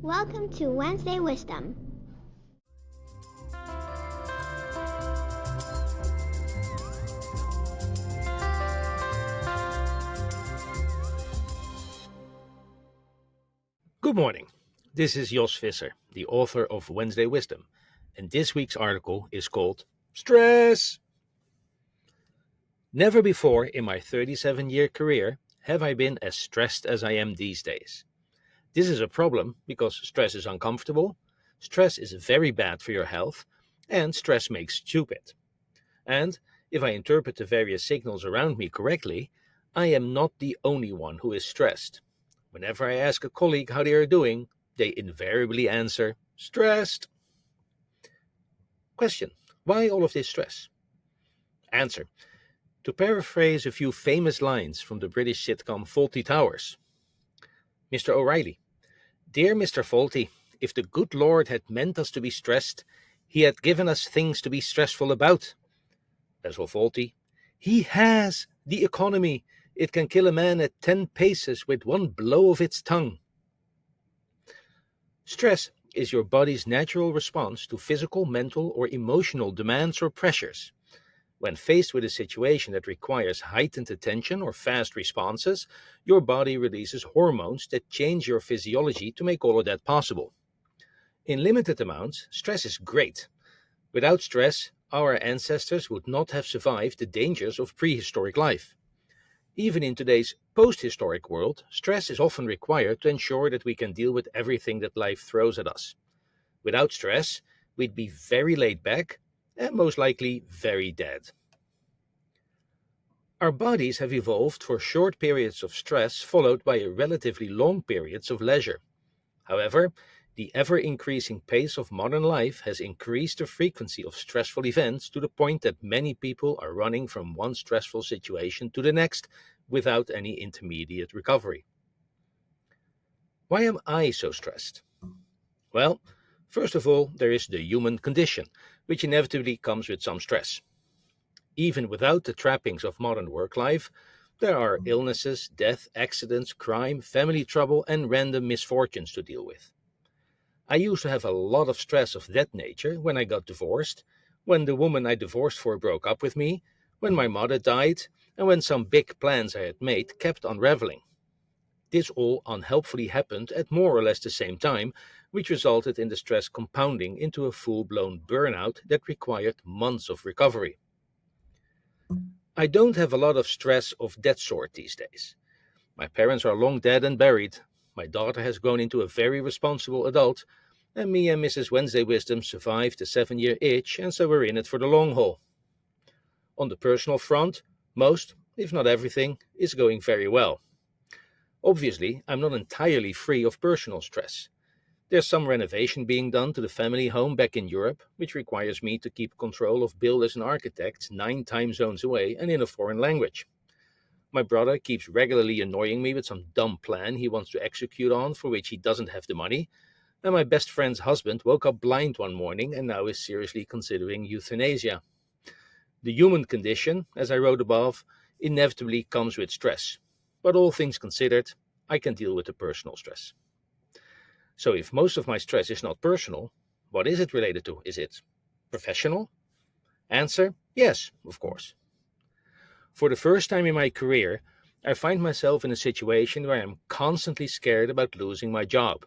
Welcome to Wednesday Wisdom. Good morning. This is Jos Visser, the author of Wednesday Wisdom, and this week's article is called Stress. Never before in my 37-year career have I been as stressed as I am these days. This is a problem because stress is uncomfortable, stress is very bad for your health, and stress makes stupid. And if I interpret the various signals around me correctly, I am not the only one who is stressed. Whenever I ask a colleague how they are doing, they invariably answer, stressed. Question: why all of this stress? Answer: to paraphrase a few famous lines from the British sitcom Fawlty Towers. Mr. O'Reilly: Dear Mr. Fawlty, if the good Lord had meant us to be stressed, he had given us things to be stressful about. Basil Fawlty: He has the economy. It can kill a man at 10 paces with one blow of its tongue. Stress is your body's natural response to physical, mental, or emotional demands or pressures. When faced with a situation that requires heightened attention or fast responses, your body releases hormones that change your physiology to make all of that possible. In limited amounts, stress is great. Without stress, our ancestors would not have survived the dangers of prehistoric life. Even in today's post-historic world, stress is often required to ensure that we can deal with everything that life throws at us. Without stress, we'd be very laid back and most likely very dead. Our bodies have evolved for short periods of stress followed by relatively long periods of leisure. However, the ever-increasing pace of modern life has increased the frequency of stressful events to the point that many people are running from one stressful situation to the next without any intermediate recovery. Why am I so stressed? Well, first of all, there is the human condition, which inevitably comes with some stress. Even without the trappings of modern work life, there are illnesses, death, accidents, crime, family trouble, and random misfortunes to deal with. I used to have a lot of stress of that nature when I got divorced, when the woman I divorced for broke up with me, when my mother died, and when some big plans I had made kept unraveling. This all unhelpfully happened at more or less the same time, which resulted in the stress compounding into a full-blown burnout that required months of recovery. I don't have a lot of stress of that sort these days. My parents are long dead and buried. My daughter has grown into a very responsible adult, and me and Mrs. Wednesday Wisdom survived the 7-year itch, and so we're in it for the long haul. On the personal front, most, if not everything, is going very well. Obviously, I'm not entirely free of personal stress. There's some renovation being done to the family home back in Europe, which requires me to keep control of builders and architects 9 time zones away and in a foreign language. My brother keeps regularly annoying me with some dumb plan he wants to execute on for which he doesn't have the money, and my best friend's husband woke up blind one morning and now is seriously considering euthanasia. The human condition, as I wrote above, inevitably comes with stress, but all things considered, I can deal with the personal stress. So if most of my stress is not personal, what is it related to? Is it professional? Answer: yes, of course. For the first time in my career, I find myself in a situation where I'm constantly scared about losing my job.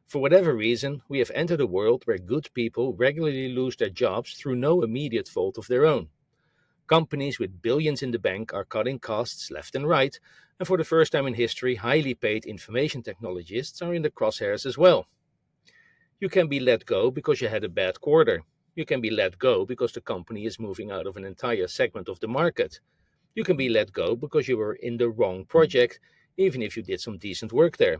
For whatever reason, we have entered a world where good people regularly lose their jobs through no immediate fault of their own. Companies with billions in the bank are cutting costs left and right, and for the first time in history, highly paid information technologists are in the crosshairs as well. You can be let go because you had a bad quarter. You can be let go because the company is moving out of an entire segment of the market. You can be let go because you were in the wrong project, even if you did some decent work there.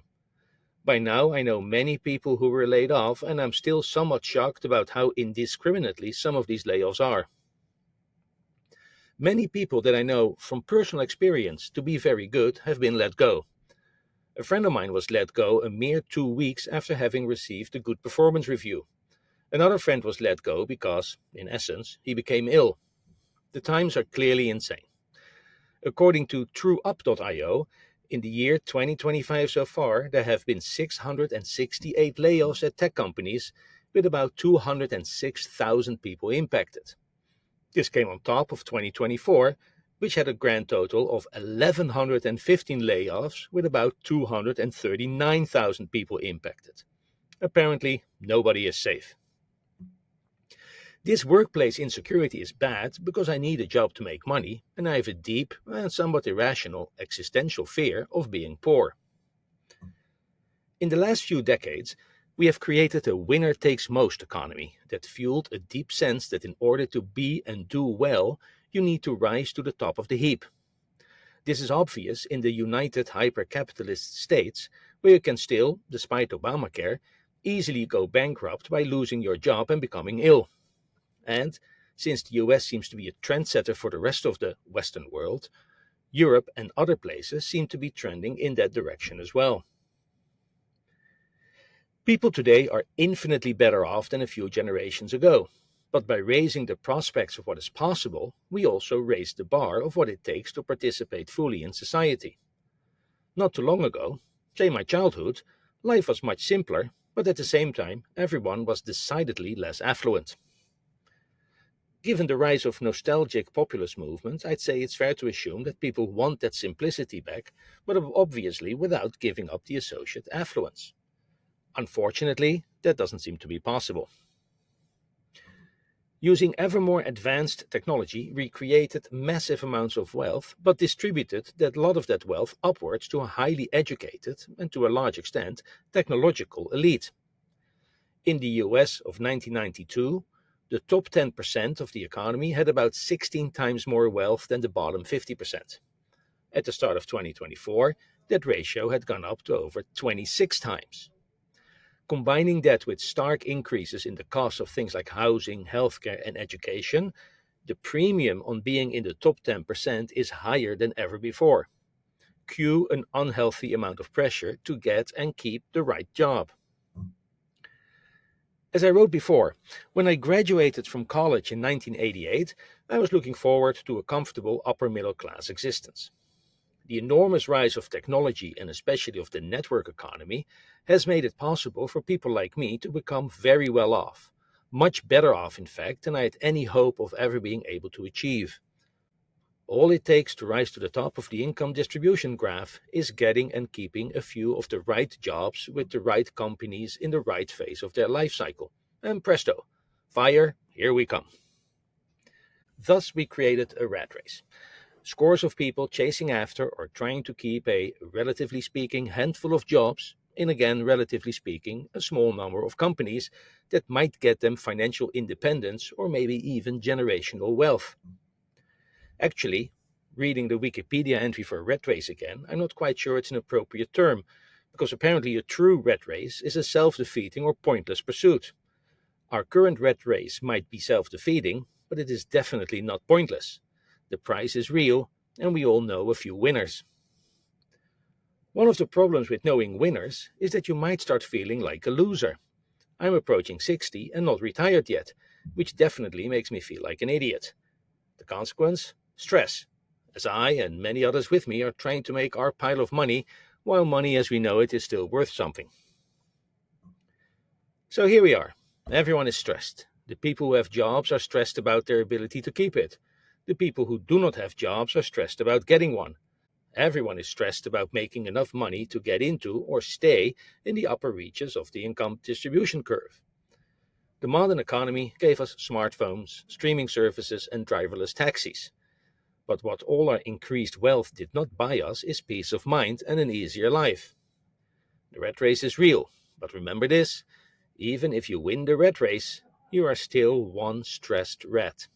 By now, I know many people who were laid off, and I'm still somewhat shocked about how indiscriminately some of these layoffs are. Many people that I know from personal experience to be very good have been let go. A friend of mine was let go a mere 2 weeks after having received a good performance review. Another friend was let go because, in essence, he became ill. The times are clearly insane. According to TrueUp.io, In the year 2025 so far, there have been 668 layoffs at tech companies, with about 206,000 people impacted. This came on top of 2024, which had a grand total of 1,115 layoffs with about 239,000 people impacted. Apparently, nobody is safe. This workplace insecurity is bad because I need a job to make money, and I have a deep and somewhat irrational existential fear of being poor. In the last few decades, we have created a winner takes most economy that fueled a deep sense that in order to be and do well, you need to rise to the top of the heap. This is obvious in the united hyper-capitalist states, where you can still, despite Obamacare, easily go bankrupt by losing your job and becoming ill. And since the US seems to be a trendsetter for the rest of the Western world, Europe and other places seem to be trending in that direction as well. People today are infinitely better off than a few generations ago, but by raising the prospects of what is possible, we also raise the bar of what it takes to participate fully in society. Not too long ago, say my childhood, life was much simpler, but at the same time, everyone was decidedly less affluent. Given the rise of nostalgic populist movements, I'd say it's fair to assume that people want that simplicity back, but obviously without giving up the associated affluence. Unfortunately, that doesn't seem to be possible. Using ever more advanced technology, we created massive amounts of wealth, but distributed a lot of that wealth upwards to a highly educated, and to a large extent, technological elite. In the US of 1992, the top 10% of the economy had about 16 times more wealth than the bottom 50%. At the start of 2024, that ratio had gone up to over 26 times. Combining that with stark increases in the cost of things like housing, healthcare, and education, the premium on being in the top 10% is higher than ever before. Cue an unhealthy amount of pressure to get and keep the right job. As I wrote before, when I graduated from college in 1988, I was looking forward to a comfortable upper middle class existence. The enormous rise of technology and especially of the network economy has made it possible for people like me to become very well off, much better off in fact than I had any hope of ever being able to achieve. All it takes to rise to the top of the income distribution graph is getting and keeping a few of the right jobs with the right companies in the right phase of their life cycle. And presto, fire, here we come. Thus we created a rat race. Scores of people chasing after or trying to keep a, relatively speaking, handful of jobs in, again, relatively speaking, a small number of companies that might get them financial independence or maybe even generational wealth. Actually, reading the Wikipedia entry for rat race again, I'm not quite sure it's an appropriate term, because apparently a true rat race is a self-defeating or pointless pursuit. Our current rat race might be self-defeating, but it is definitely not pointless. The prize is real, and we all know a few winners. One of the problems with knowing winners is that you might start feeling like a loser. I'm approaching 60 and not retired yet, which definitely makes me feel like an idiot. The consequence? Stress, as I and many others with me are trying to make our pile of money, while money as we know it is still worth something. So here we are. Everyone is stressed. The people who have jobs are stressed about their ability to keep it. The people who do not have jobs are stressed about getting one. Everyone is stressed about making enough money to get into or stay in the upper reaches of the income distribution curve. The modern economy gave us smartphones, streaming services, and driverless taxis. But what all our increased wealth did not buy us is peace of mind and an easier life. The rat race is real, but remember this, even if you win the rat race, you are still one stressed rat.